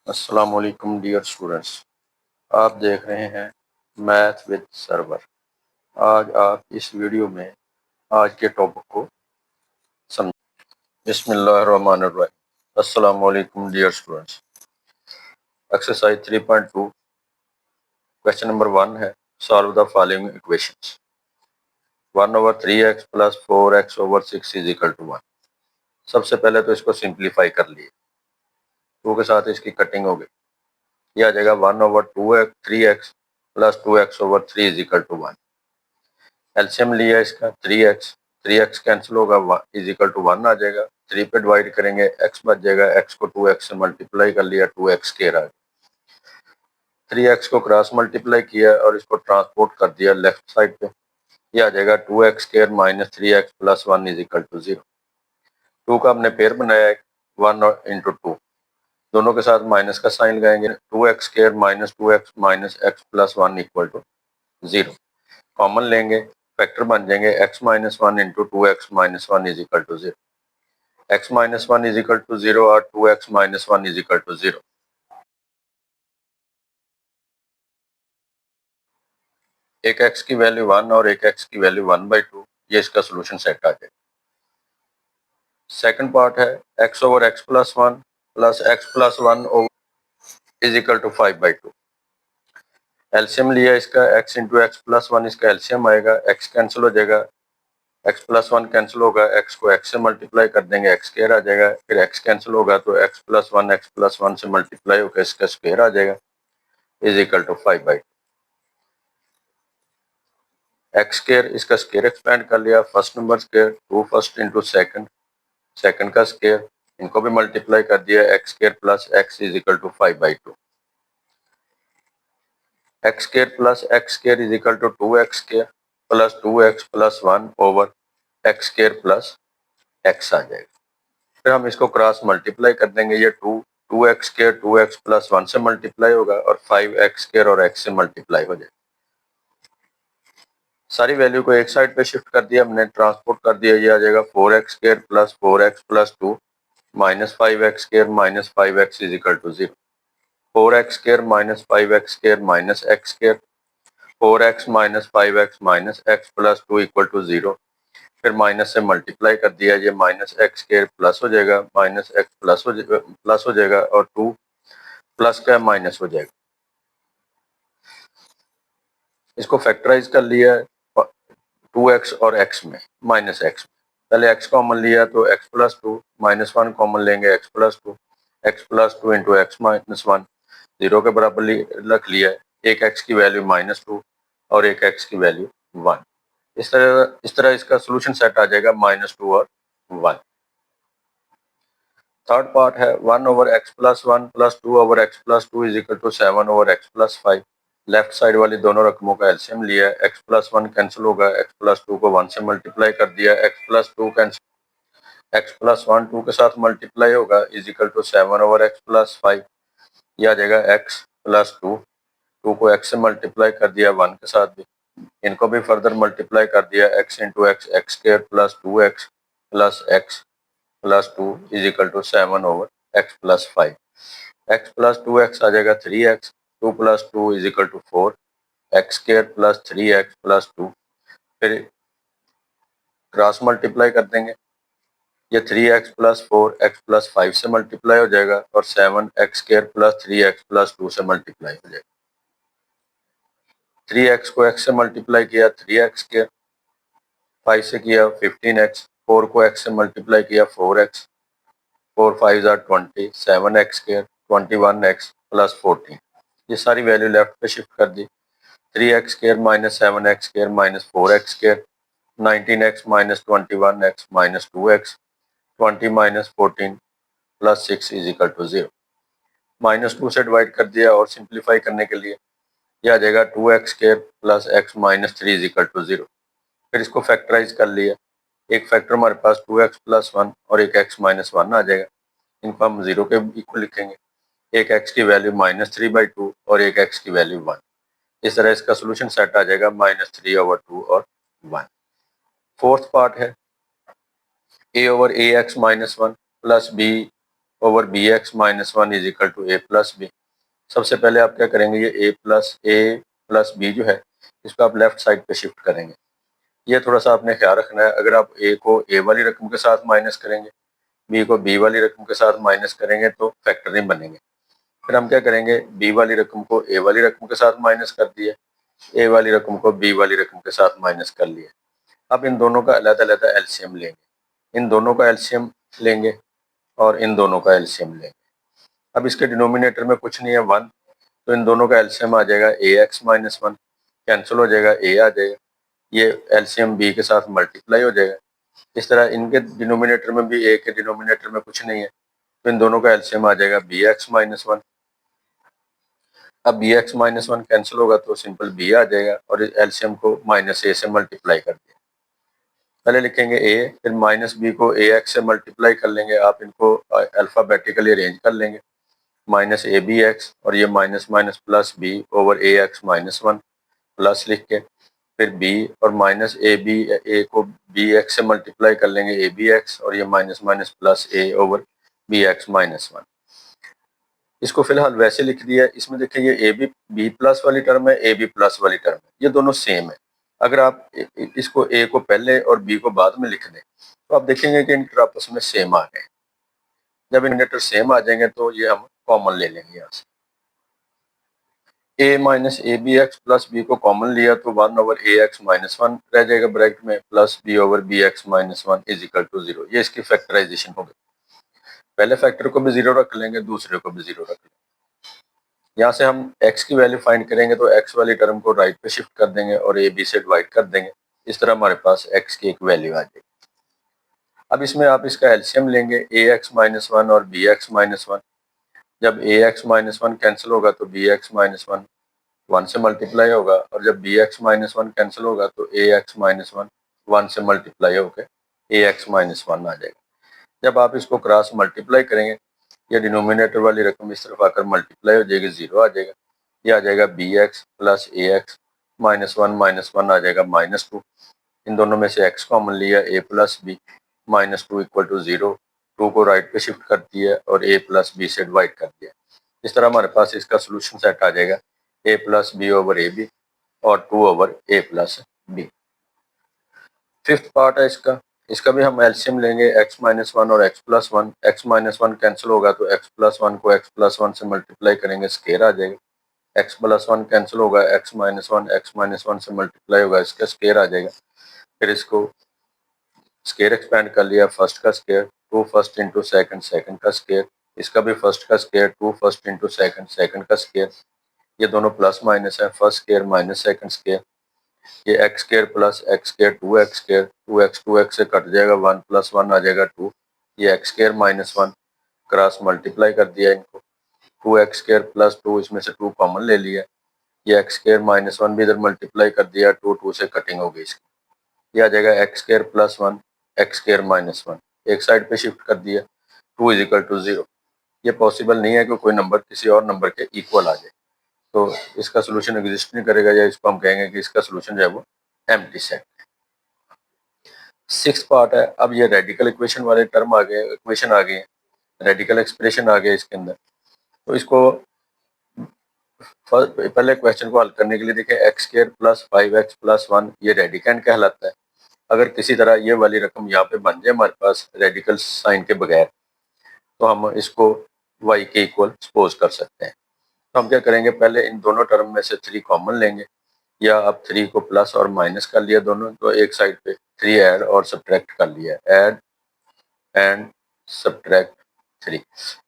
अस्सलाम वालेकुम dear students. आप देख रहे हैं मैथ विद सर्वर। आज आप इस वीडियो में आज के टॉपिक को समझ। बिस्मिल्लाहिर्रहमानिर्रहीम। अस्सलाम वालेकुम dear students. Exercise 3.2 question number 1 है, solve the following equations. 1/3x plus 4x/6 is equal to 1। सबसे पहले तो इसको सिंप्लीफाई कर लिए, 2 के साथ इसकी कटिंग हो गई, यह आ जाएगा 1/3x plus 2x/3 is equal to 1। LCM लिया इसका 3x कैंसिल होगा, इज इक्वल टू 1 आ जाएगा। 3 पे डिवाइड करेंगे, x बच जाएगा, x को 2x से मल्टीप्लाई कर लिया, 2x स्क्वायर आ गया। 3x को क्रॉस मल्टीप्लाई किया और इसको ट्रांसपोर्ट कर दिया लेफ्ट साइड पे, ये आ जाएगा 2x square minus 3x plus 1 is equal to 0। 2 का हमने पेयर बनाया है 1 इंटू 2, दोनों के साथ माइनस का साइन लगाएंगे, 2x square minus 2x minus x plus 1 equal to 0। Common लेंगे, फैक्टर बन जाएंगे x minus 1 into 2x minus 1 is equal to 0। x minus 1 is equal to 0 और 2x minus 1 is equal to 0। एक x की value 1 और एक x की value 1/2, ये इसका सोल्यूशन सेट आ जाएगा। सेकंड पार्ट है x over x plus 1 plus x plus 1 is equal to 5/2। LCM लिया इसका x इंटू एक्स प्लस 1, इसका एलसीएम आएगा, x कैंसिल हो जाएगा, x प्लस 1 कैंसिल होगा, x को x से मल्टीप्लाई कर देंगे, x स्क्वायर आ जाएगा, फिर x कैंसिल होगा तो x प्लस 1 से मल्टीप्लाई होकर इसका स्क्वायर आ जाएगा, is equal to 5/2। x square, इसका स्क्वायर एक्सपेंड कर लिया, first number square 2 first into second, second का स्क्वायर, इनको भी मल्टीप्लाई कर दिया, x square plus x is equal to 5/2। x square plus x square is equal to 2x square plus 2x plus 1 over x square plus x आ जाएगा। फिर हम इसको क्रॉस मल्टीप्लाई कर देंगे, ये 2x स्क्वायर 2x प्लस 1 से multiply होगा और 5x स्क्वायर और x से मल्टीप्लाई हो जाएगा। सारी वैल्यू को एक साइड पे शिफ्ट कर दिया हमने, ट्रांसपोर्ट कर दिया, ये आ जाएगा 4x square plus 4x plus 2 minus 5x square minus 5x is equal to 0। 4x square minus 5x square minus x square, 4x minus 5x minus x plus 2 equal to 0। फिर minus से multiply कर दिया, ये minus x square plus हो जाएगा, minus x plus हो जाएगा और 2 प्लस का माइनस हो जाएगा। इसको फैक्टराइज कर लिया 2x और x में, माइनस x में। पहले x कॉमन लिया तो x प्लस 2, माइनस 1 कॉमन लेंगे x plus 2, x plus 2 into x minus 1, 0 के बराबर रख लिया है। एक x की वैल्यू -2 और एक x की वैल्यू 1। इस तरह इसका सोल्यूशन सेट आ जाएगा -2 और 1। थर्ड पार्ट है 1 over x plus 1 plus 2 over x plus 2 is equal to 7 over x plus 5। Left side वाली दोनों रकमों का एलसीएम लिया है, एक्स प्लस 1 कैंसिल होगा, एक्स प्लस 2 को 1 से मल्टीप्लाई कर दिया, x plus 2 cancel, x plus 1 2 के साथ मल्टीप्लाई होगा, is equal to 7 over x plus 5। यह आ जाएगा एक्स प्लस 2, 2 को एक्स से मल्टीप्लाई कर दिया 1 के साथ भी, इनको भी फर्दर मल्टीप्लाई कर दिया, x into x x square plus 2x plus x plus 2 is equal to 7 over x plus 5। X plus 2x आ जाएगा 3x, 2 plus 2 is equal to 4, x square plus 3x plus 2, फिर cross multiply कर देंगे, ये 3x plus 4 x plus 5 से multiply हो जाएगा और 7 x square plus 3x plus 2 से मल्टीप्लाई हो जाएगा। 3x को x से मल्टीप्लाई किया 3x स्क्वायर, 5 से किया 15x, 4 को x से मल्टीप्लाई किया 4x, 4 5 are 20, 7x square 21x plus 14। ये सारी वैल्यू लेफ्ट पे शिफ्ट कर दी, 3x square minus 7x square minus 4x square, 19x minus 21x minus 2x, 20 minus 14 plus 6 is equal to 0। -2 से डिवाइड कर दिया और सिंप्लीफाई करने के लिए यह आ जाएगा 2x square plus x minus 3 is equal to 0। फिर इसको फैक्टराइज कर लिया, एक फैक्टर हमारे पास 2x प्लस 1 और एक x माइनस 1 आ जाएगा, इनको हम 0 के इक्वल लिखेंगे, एक x की वैल्यू -3/2 और एक x की वैल्यू 1। इस तरह इसका सोल्यूशन सेट आ जाएगा -3 ओवर 2 और 1। फोर्थ पार्ट है a over ax minus 1 plus b over B x minus one is equal to a plus b. सबसे पहले आप क्या करेंगे, ये ए प्लस बी जो है इसको आप लेफ्ट साइड पे शिफ्ट करेंगे। ये थोड़ा सा आपने ख्याल रखना है, अगर आप ए को ए वाली रकम के साथ माइनस करेंगे, बी को बी वाली रकम के साथ माइनस करेंगे तो फैक्टर नहीं बनेंगे। फिर हम क्या करेंगे, बी वाली रकम को ए वाली रकम के साथ माइनस कर दिया, ए वाली रकम को बी वाली रकम के साथ माइनस कर लिया। अब इन दोनों का अलग-अलग एलसीएम लेंगे, इन दोनों का एलसीएम लेंगे और इन दोनों का एलसीएम लेंगे। अब इसके डिनोमिनेटर में कुछ नहीं है 1, तो इन दोनों का एलसीएम आ जाएगा ए एक्स माइनस वन, कैंसिल हो जाएगा, ए आ जाएगा, ये एलसीएम बी के साथ मल्टीप्लाई हो जाएगा। इस तरह इनके डिनोमिनेटर में भी, ए के डिनोमिनेटर में कुछ नहीं है, तो इन दोनों का एलसीएम आ जाएगा बी एक्स माइनस वन। अब b x minus one cancel होगा तो सिंपल बी आ जाएगा और एलसीएम को माइनस ए से मल्टीप्लाई कर दिया। पहले लिखेंगे ए, फिर माइनस बी को ए एक्स से मल्टीप्लाई कर लेंगे, आप इनको अल्फाबेटिकली अरेंज कर लेंगे, माइनस ए बी एक्स और ये minus minus plus B over A X minus one plus लिख के फिर बी और माइनस ए को बी एक्स से मल्टीप्लाई कर लेंगे, ए बी एक्स और ये minus minus plus A over B x minus one. इसको फिलहाल वैसे लिख दिया है। इसमें देखिए ये ए बी प्लस वाली टर्म है, ए बी प्लस वाली टर्म है, ये दोनों सेम है। अगर आप इसको ए को पहले और बी को बाद में लिख दें तो आप देखेंगे कि इनके आपस में सेम आ गए। जब डिनोमिनेटर सेम आ जाएंगे तो ये हम कॉमन ले लेंगे यहाँ से। A minus A B X plus B को कॉमन लिया तो 1 over A X minus one रह जाएगा ब्रैकेट में, plus B over B x minus one is equal to 0। ये इसकी फैक्टराइजेशन हो गई। पहले फैक्टर को भी 0 रख लेंगे, दूसरे को भी 0 रख लेंगे। यहाँ से हम x की वैल्यू फाइंड करेंगे तो x वाली टर्म को राइट पे शिफ्ट कर देंगे और ए बी से डिवाइड कर देंगे। इस तरह हमारे पास x की एक वैल्यू आ जाएगी। अब इसमें आप इसका एलसीएम लेंगे, ए एक्स माइनस वन और बी एक्स माइनस वन। जब ए एक्स माइनस वन कैंसिल होगा तो बी एक्स माइनस वन 1 से मल्टीप्लाई होगा और जब b x minus one cancel होगा तो ए एक्स माइनस वन 1 से मल्टीप्लाई होकर ए एक्स माइनस वन आ जाएगा। जब आप इसको क्रॉस मल्टीप्लाई करेंगे, ये डिनोमिनेटर वाली रकम इस तरफ आकर मल्टीप्लाई हो जाएगी, 0 आ जाएगा। ये आ जाएगा बी एक्स प्लस ए एक्स माइनस वन आ जाएगा माइनस टू। इन दोनों में से x कॉमन लिया, A plus B minus two equal to 0। 2 को राइट पे शिफ्ट कर दिया और a प्लस बी से डिवाइड कर दिया। इस तरह हमारे पास इसका सोल्यूशन सेट आ जाएगा a plus B over a b और 2 over a plus b. Fifth part है इसका भी हम एलसीएम लेंगे, x माइनस वन और x plus one. X minus one cancel होगा तो x प्लस वन को x प्लस वन से मल्टीप्लाई करेंगे, स्केयर आ जाएगा। x प्लस वन कैंसिल होगा, x माइनस वन से मल्टीप्लाई होगा, इसका स्केयर आ जाएगा। फिर इसको स्केयर एक्सपेंड कर लिया, फर्स्ट का square 2 first into second, second का स्केयर, इसका भी फर्स्ट का square 2 first into second, second का स्केयर। ये दोनों प्लस माइनस है, first square minus second square. ये X square plus X square 2x square, 2x से कट जाएगा, 1 प्लस 1 आ जाएगा 2। ये X square minus one cross multiply कर दिया इनको, 2x स्केयर प्लस 2, इसमें से 2 कॉमन ले लिया। ये एक्स स्केयर माइनस वन भी इधर मल्टीप्लाई कर दिया, 2 से कटिंग हो गई इसकी। ये आ जाएगा x square plus one x square minus one, एक साइड पे शिफ्ट कर दिया, 2 इज इक्वल टू 0। ये पॉसिबल नहीं है कि कोई नंबर किसी और नंबर के इक्वल आ जाए, तो इसका सोल्यूशन एग्जिस्ट नहीं करेगा, या इसको हम कहेंगे कि इसका सोल्यूशन जो है वो एम्प्टी सेट है। सिक्स्थ पार्ट है, अब ये रेडिकल इक्वेशन वाले टर्म आ गए, इक्वेशन आ गए, रेडिकल एक्सप्रेशन आ गए इसके अंदर। तो इसको पहले क्वेश्चन को हल करने के लिए देखें, x square plus 5x plus one ये रेडिकेंड कहलाता है। अगर किसी तरह ये वाली रकम यहाँ पे बन जाए हमारे पास रेडिकल साइन के बगैर, तो हम इसको y के इक्वल सपोज कर सकते हैं। तो हम क्या करेंगे, पहले इन दोनों टर्म में से 3 कॉमन लेंगे, या अब 3 को प्लस और माइनस कर लिया दोनों, तो एक साइड पे 3 ऐड और सब्ट्रैक्ट कर लिया, ऐड एंड सब्ट्रैक्ट 3।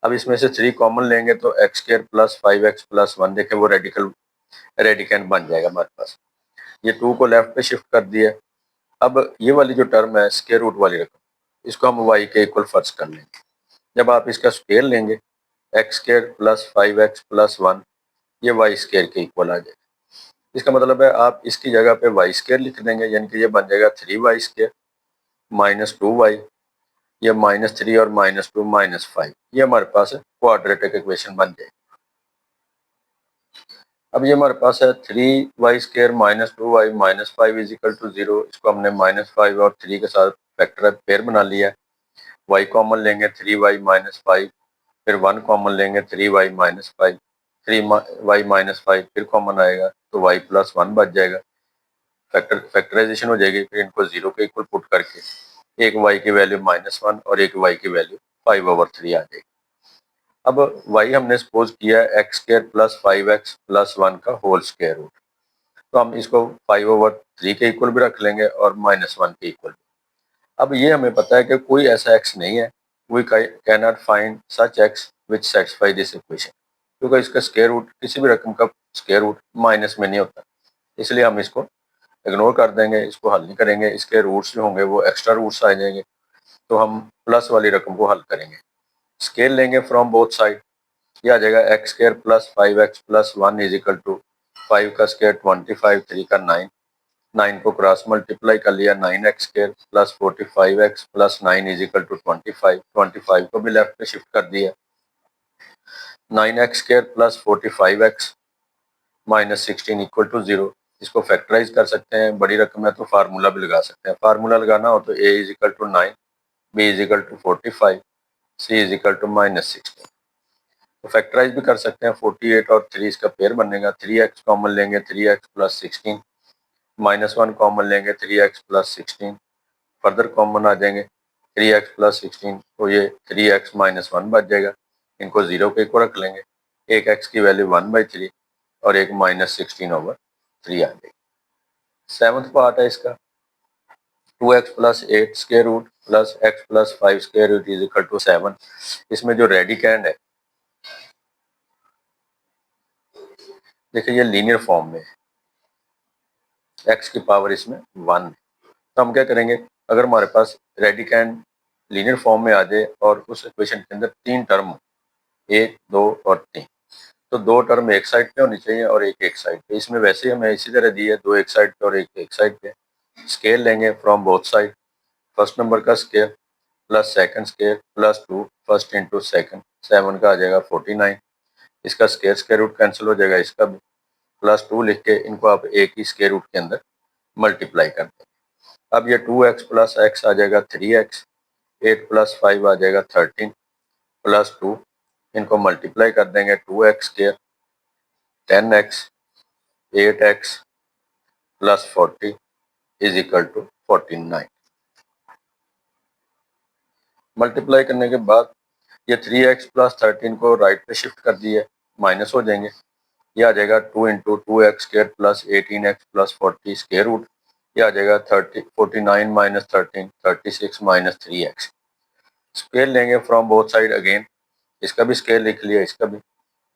अब इसमें से 3 कॉमन लेंगे तो x square plus 5x plus one, देखें वो रेडिकेंड बन जाएगा हमारे पास। ये 2 को लेफ्ट पे शिफ्ट कर दिया। अब ये वाली जो टर्म है स्क्वायर रूट वाली रकम, इसको हम y के इक्वल फर्ज कर लेंगे। जब आप इसका स्क्वायर लेंगे, x square plus 5x plus one, ये वाई स्क्वायर के इक्वल आ जाएगा। इसका मतलब है आप इसकी जगह पे वाई स्क्वायर लिख देंगे, यानी कि ये बन जाएगा 3y स्क्वायर माइनस 2y, ये -3 और -2 -5, ये हमारे पास क्वाड्रेटिक इक्वेशन बन जाएगी। अब ये हमारे पास है 3y square minus 2y minus 5 is equal to 0। इसको हमने -5 और 3 के साथ फैक्टर पेयर बना लिया है। y कॉमन लेंगे, 3y माइनस 5 फिर 1 कॉमन लेंगे 3y माइनस 5, 3y माइनस 5 फिर कॉमन आएगा तो y प्लस 1 बच जाएगा। फैक्टराइजेशन हो जाएगी, फिर इनको 0 के इक्वल पुट करके एक y की वैल्यू -1 और एक y की वैल्यू 5/3 आ जाएगी। अब y हमने सपोज किया है x square plus 5x plus 1 का होल स्क्वायर रूट, तो हम इसको 5/3 के इक्वल भी रख लेंगे और -1 के इक्वल। अब ये हमें पता है कि कोई ऐसा x नहीं है, we can not find such x which satisfy this equation, क्योंकि इसका स्क्वायर रूट किसी भी रकम का स्क्वायर रूट माइनस में नहीं होता, इसलिए हम इसको इग्नोर कर देंगे, इसको हल नहीं करेंगे। इसके रूट्स जो होंगे वो एक्स्ट्रा रूट्स आ जाएंगे, तो हम प्लस वाली रकम को हल करेंगे। स्केल लेंगे फ्रॉम बोथ साइड, ये आ जाएगा x square plus 5x plus 1 is equal to 5 का स्क्वायर 25, 3 का 9, 9 को क्रॉस मल्टीप्लाई कर लिया 9x square plus 45x plus 9 is equal to 25, 25 को भी लेफ्ट पे शिफ्ट कर दिया, 9x square plus 45x minus 16 equal to 0। इसको फैक्टराइज कर सकते हैं, बड़ी रकम है तो फार्मूला भी लगा सकते हैं। फार्मूला लगाना हो तो a is equal to 9, b is equal to 45, c is equal to -16। तो फैक्टराइज भी कर सकते हैं, 48 और 3 इसका पेयर बनेगा, 3x कॉमन लेंगे 3x प्लस 16, -1 कॉमन लेंगे 3x प्लस 16, फर्दर कॉमन आ जाएंगे 3x प्लस 16, तो ये 3x माइनस 1 बच जाएगा। इनको 0 के इक्वल रख लेंगे, एक x की वैल्यू 1/3 और एक -16/3 आ जाएगी। 7th पार्ट है इसका, 2x plus 8 square root plus x plus 5 square root is equal to 7। इसमें जो रेडिकैंड है, देखिए ये लीनियर फॉर्म में है, x की पावर इसमें 1 है। तो हम क्या करेंगे, अगर हमारे पास रेडिकैंड लीनियर फॉर्म में आ जाए और उस इक्वेशन के अंदर 3 टर्म हो, 1, 2 और 3, तो 2 टर्म एक साइड पे होनी चाहिए और एक साइड पे। इसमें वैसे ही हमें इसी तरह दी है, 2 एक साइड पे और एक साइड पे। स्केल लेंगे from both side, first number का square plus second square plus 2 first into second, 7 का आ जाएगा 49। इसका स्क्वायर रूट कैंसिल हो जाएगा, इसका भी प्लस 2 लिख के इनको आप एक ही स्क्वायर रूट के अंदर मल्टीप्लाई कर दें। अब ये 2x प्लस x आ जाएगा 3x, 8 प्लस 5 आ जाएगा 13 प्लस 2, इनको मल्टीप्लाई कर देंगे 2x square 10x 8x plus 40 is equal to 49। Multiply करने के बाद ये 3x प्लस 13 को राइट पे शिफ्ट कर दिए, माइनस हो जाएंगे, ये आ जाएगा 2 into 2x square plus 18x plus 40 square root, ये आ जाएगा 49 माइनस 13 36 माइनस 3x। स्केल लेंगे फ्रॉम बोथ साइड अगेन, इसका भी स्केल लिख लिया, इसका भी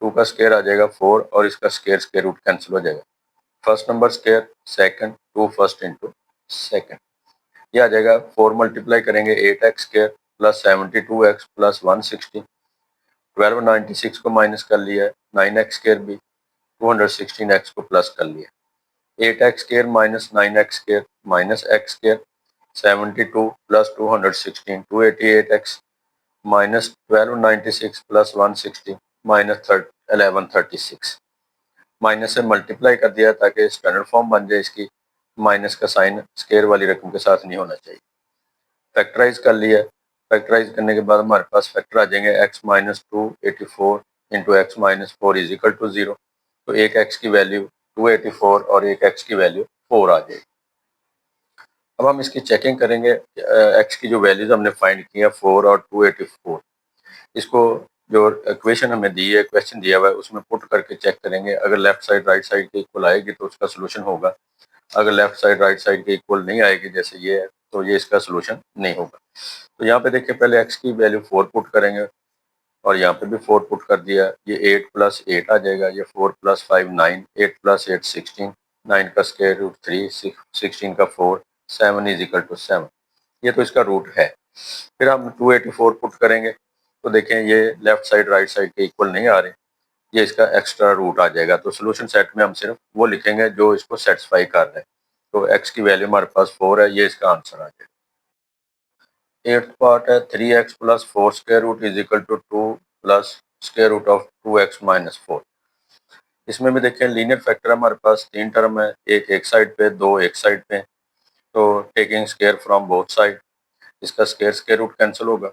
2 का स्केयर आ जाएगा 4 और इसका स्केयर रूट कैंसिल हो जाएगा। First number square second 2 first into second, ये आ जाएगा 4 मल्टीप्लाई करेंगे 8x square plus 72x plus 160, 1296 को माइनस कर लिया है, 9x स्केयर भी 216x को प्लस कर लिया, 8x square minus 9x square minus x square 72 plus 216 288x minus 1296 plus 160 minus 1136, minus से मल्टीप्लाई कर दिया ताकि स्टैंडर्ड फॉर्म बन जाए इसकी, माइनस का साइन स्केयर वाली रकम के साथ नहीं होना चाहिए। फैक्टराइज कर लिया, फैक्टराइज करने के बाद हमारे पास फैक्टर आ जाएंगे x minus 284 into x minus 4 is equal to 0, तो एक x की वैल्यू 284 और एक x की वैल्यू 4 आ जाएगी। अब हम इसकी चेकिंग करेंगे, x की जो वैल्यूज हमने फाइंड की है 4 और 284, इसको जो इक्वेशन हमें दी है, क्वेश्चन दिया हुआ है, उसमें पुट करके चेक करेंगे। अगर लेफ्ट साइड राइट साइड के इक्वल आएगी तो उसका सोल्यूशन होगा, अगर लेफ्ट साइड राइट साइड के इक्वल नहीं आएगी जैसे ये है, तो ये इसका सोल्यूशन नहीं होगा। तो यहाँ पे देखिए पहले x की वैल्यू 4 पुट करेंगे और यहाँ पे भी 4 पुट कर दिया, ये 8 प्लस 8 आ जाएगा, ये 4 प्लस 5 9, 8 प्लस 8 16, 9 का स्क्वायर रूट 3, 16 का 4, 7 इज इक्वल टू 7, ये तो इसका रूट है। फिर हम 284 पुट करेंगे तो देखें ये लेफ्ट साइड राइट साइड के इक्वल नहीं आ रहे, ये इसका एक्स्ट्रा रूट आ जाएगा। तो सोल्यूशन सेट में हम सिर्फ वो लिखेंगे जो इसको सेटिस्फाई कर रहे हैं। तो x की वैल्यू हमारे पास 4 है, ये इसका आंसर आ जाएगा। 8th पार्ट है 3x plus 4 square root is equal to 2 plus square root of 2x minus 4। इसमें भी देखें लीनियर फैक्टर हमारे पास 3 टर्म है, एक साइड पे, 2 एक साइड पे, तो taking square from both side, इसका स्क्वायर रूट कैंसिल होगा,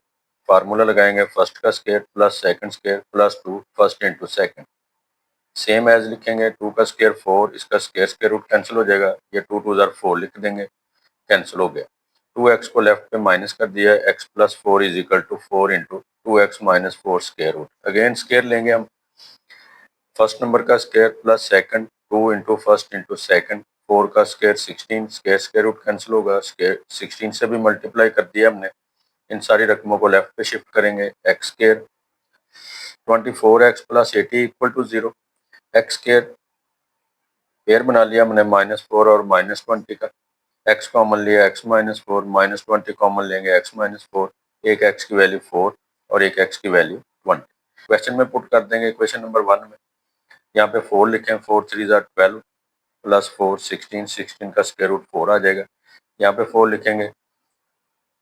फार्मूला लगाएंगे फर्स्ट का square plus second square plus 2 first into second, same as लिखेंगे 2 का स्क्वायर 4, इसका स्क्वायर रूट कैंसिल हो जाएगा, ये 2 2 ज़ार 4 लिख देंगे, कैंसिल हो गया। 2x को लेफ्ट पे माइनस कर दिया, x plus 4 is equal to 4 into 2x minus 4 square root, again square लेंगे हम, फर्स्ट नंबर का square plus second 2 into first into second, 4 का स्क्वायर 16, स्क्वायर रूट कैंसिल होगा, स्क्वायर 16 से भी मल्टीप्लाई कर दिया हमने, इन सारी रकमों को लेफ्ट पे शिफ्ट करेंगे, x square 24x plus 80 equal to 0, x square pair बना लिया हमने -4 और -20 का, x कॉमन लिया x -4, -20 कॉमन लेंगे x -4, एक x की वैल्यू 4 और एक x की वैल्यू 20। क्वेश्चन में पुट कर देंगे इक्वेशन नंबर 1 में, यहाँ पे 4 लिखें, 4 3 ज़ार 12 प्लस 4 16, 16 का स्क्वायर रूट 4 आ जाएगा, यहाँ पे 4 लिखेंगे,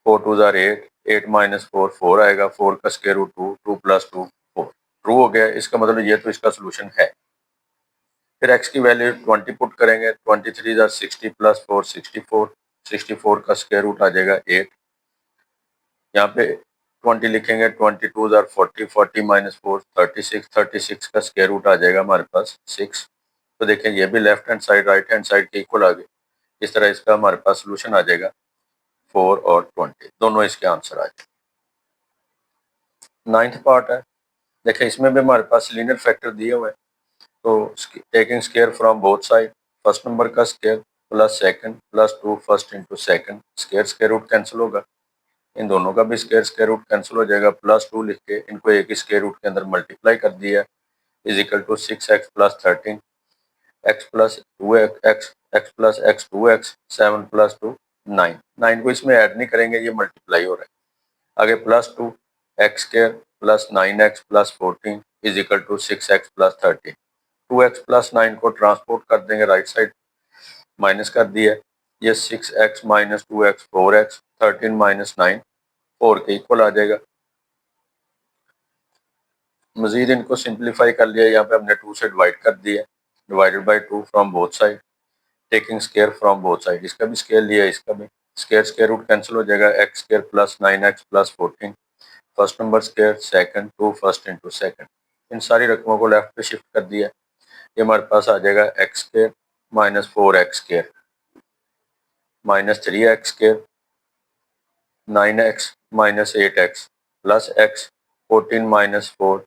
4 2 ज़ार 8, 8 माइनस 4 4 आएगा, 4 का स्क्वायर रूट 2, 2 प्लस 2 4, ट्रू हो गया। इसका मतलब ये तो इसका सोल्यूशन है। फिर x की वैल्यू 20 पुट करेंगे, 23 ज़ार 60 प्लस 4 64, 64 का स्क्वायर रूट आ जाएगा 8, यहाँ पे 20 लिखेंगे, 22 ज़ार 40, 40 माइनस 4 36, 36 का स्क्वायर रूट आ जाएगा हमारे पास 6। तो देखें ये भी left hand side right hand side के इक्वल आ गए, इस तरह इसका हमारे पास सोल्यूशन आ जाएगा 4 और 20, दोनों इसके आंसर आ जाए। 9th पार्ट है, देखें इसमें भी हमारे पास लीनियर फैक्टर दिए हुए हैं, तो taking square from both side, first number का square plus second plus 2 first into second, square root cancel होगा, इन दोनों का भी स्क्वायर रूट कैंसिल हो जाएगा, प्लस 2 लिख के इनको एक ही स्क्वायर रूट के अंदर मल्टीप्लाई कर दिया, is equal to 6x plus 13, x plus 2x, x plus x 2x, 7 plus 2 9, 9 को इसमें ऐड नहीं करेंगे, ये मल्टीप्लाई हो रहा है, आगे plus 2 x square plus 9x plus 14 is equal to 6x plus 13, 2x plus 9 को ट्रांसपोर्ट कर देंगे राइट साइड, माइनस कर दिया, ये 6x minus 2x 4x, 13 minus 9 4 के इक्वल आ जाएगा। मजीद इनको सिंप्लीफाई कर लिया, यहाँ पे हमने 2 से डिवाइड कर दिया, divided by 2 from both side, taking square from both side, इसका भी स्क्वायर लिया, इसका भी स्क्वायर रूट कैंसिल हो जाएगा, x square plus 9x plus 14, first number square second 2 first into second, इन सारी रकमों को लेफ्ट पे शिफ्ट कर दिया, ये हमारे पास आ जाएगा x square minus 4x square minus 3x square 9x minus 8x plus x 14 minus 4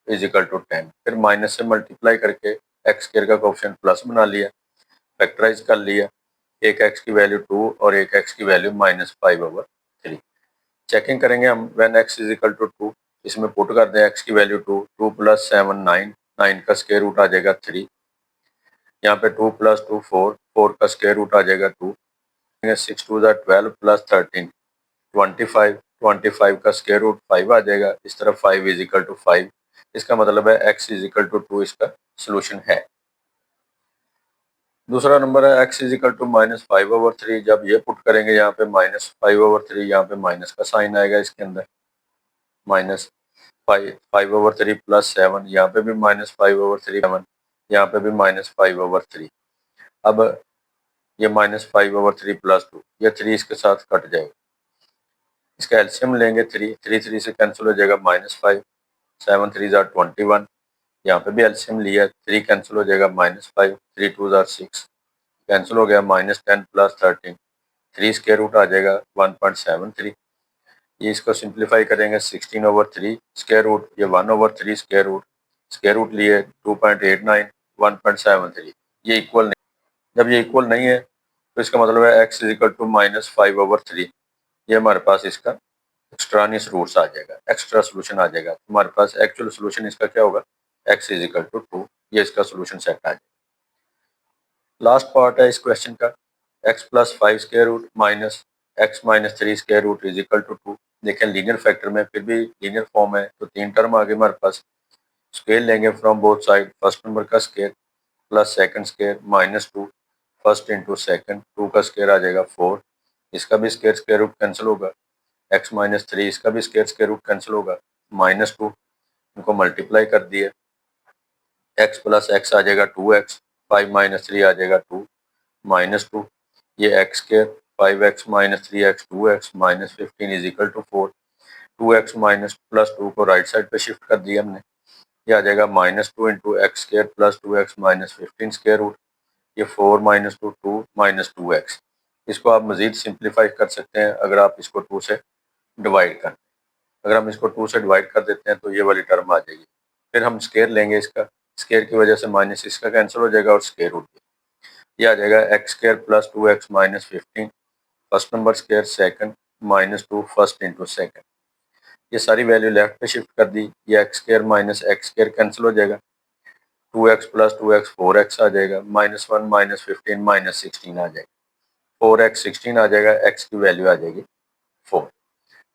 is equal to 10, फिर माइनस से मल्टीप्लाई करके x स्क्वायर का कोएफिशिएंट प्लस बना लिया, फैक्टराइज कर लिया, एक x की वैल्यू 2 और एक x की वैल्यू -5/3, चेकिंग करेंगे हम, when x is equal to 2, इसमें पुट कर दें x की वैल्यू 2, 2 प्लस 7 9, 9 का स्क्वायर रूट आ जाएगा 3, यहाँ पे 2 प्लस 2 4, 4 का स्क्वायर रूट आ जाएगा 2, 6 2 12 प्लस 13 25, 25 का स्क्वायर रूट 5 आ जाएगा, इस तरफ 5 इज इक्वल टू 5, इसका मतलब है x इज इक्वल टू 2 इसका सोल्यूशन है। दूसरा नंबर है x इज इक्वल टू -5/3, जब ये पुट करेंगे यहाँ पे -5/3, यहाँ पे माइनस का साइन आएगा, इसके अंदर -5/3 प्लस 7, यहाँ पे भी -5/3 7, यहाँ पे भी -5/3, अब ये -5/3 प्लस 2, ये 3 इसके साथ कट जाएगा, इसका एलसीएम लेंगे 3, 3 से कैंसिल हो जाएगा -5, 7 3 ज़ार 21, यहाँ पे भी एलसीएम लिया, 3 कैंसिल हो जाएगा -5, 3 2 ज़ार 6 कैंसिल हो गया, -10 प्लस 13, 3 स्क्वायर रूट आ जाएगा 1.73, ये इसको सिंप्लीफाई करेंगे 16/3 स्क्वायर रूट, ये 1/3 स्क्वायर रूट लिए 2.89, 1.73, ये इक्वल नहीं, जब ये इक्वल नहीं है तो इसका मतलब है x इज इक्वल टू -5/3, ये हमारे पास इसका एक्स्ट्रानियस रूट्स आ जाएगा, एक्स्ट्रा सोल्यूशन आ जाएगा, हमारे पास एक्चुअल सोल्यूशन इसका क्या होगा, x इज इक्वल टू 2, ये इसका सोल्यूशन सेट आ जाएगा। लास्ट पार्ट है इस क्वेश्चन का, x plus 5 square root minus x minus 3 square root is equal to 2, देखें लीनियर फैक्टर में फिर भी लीनियर फॉर्म है, तो 3 टर्म आ गए हमारे पास, स्क्वायर लेंगे from both side, first number का square plus second square -2 first into second, 2 का स्क्वायर आ जाएगा 4, इसका भी स्क्वायर रूट कैंसिल होगा, x माइनस 3 इसका भी स्क्वायर रूट कैंसिल होगा, -2 इनको मल्टीप्लाई कर दिए, x प्लस x आ जाएगा 2x, 5 माइनस 3 आ जाएगा 2, -2, ये x square 5x minus 3x 2x -15 is equal to 4, 2x minus plus 2 को राइट साइड पे शिफ्ट कर दिया हमने। ये आ जाएगा -2 into x square plus 2x minus 15 square root. ये 4 माइनस 2 माइनस 2x। इसको आप मजीद सिंप्लीफाई कर सकते हैं अगर आप इसको 2 से डिवाइड कर। अगर हम इसको 2 से डिवाइड कर देते हैं तो ये वाली टर्म आ जाएगी। फिर हम स्केयर लेंगे इसका, स्केयर की वजह से माइनस इसका कैंसिल हो जाएगा और स्केयर रूट। ये आ जाएगा x square plus 2x minus 15 first number square, second -2 first into second. ये सारी वैल्यू लेफ्ट पे शिफ्ट कर दी। ये X square minus x square cancel हो जाएगा। 2x प्लस 2x 4x आ जाएगा। -1 माइनस 15 माइनस 16 आ जाएगा। 4x 16 आ जाएगा। x की वैल्यू आ जाएगी 4।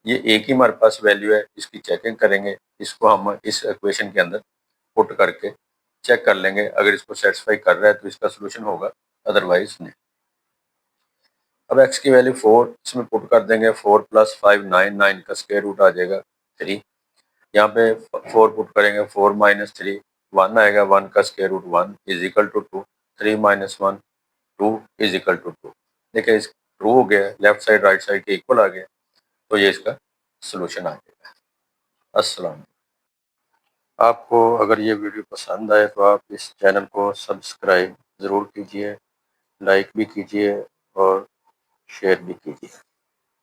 ये एक ही हमारे पास वैल्यू है, इसकी चेकिंग करेंगे। इसको हम इस इक्वेशन के अंदर पुट करके चेक कर लेंगे। अगर इसको सेटिस्फाई कर रहा है तो इसका सोल्यूशन होगा, अदरवाइज नहीं। अब x की वैल्यू 4 इसमें पुट कर देंगे। 4 प्लस 5 9, 9 का स्क्वायर रूट आ जाएगा 3। यहाँ पे 4 पुट करेंगे। 4 माइनस 3 1 आएगा। 1 का square root 1 is equal to 2। 3 minus 1 2 is equal to 2। देखिए इस ट्रू हो गया, लेफ्ट साइड राइट साइड के इक्वल आ गया, तो ये इसका सोल्यूशन आ जाएगा। अस्सलाम। आपको अगर ये वीडियो पसंद आए तो आप इस चैनल को सब्सक्राइब ज़रूर कीजिए, लाइक भी कीजिए और शेयर भी कीजिए।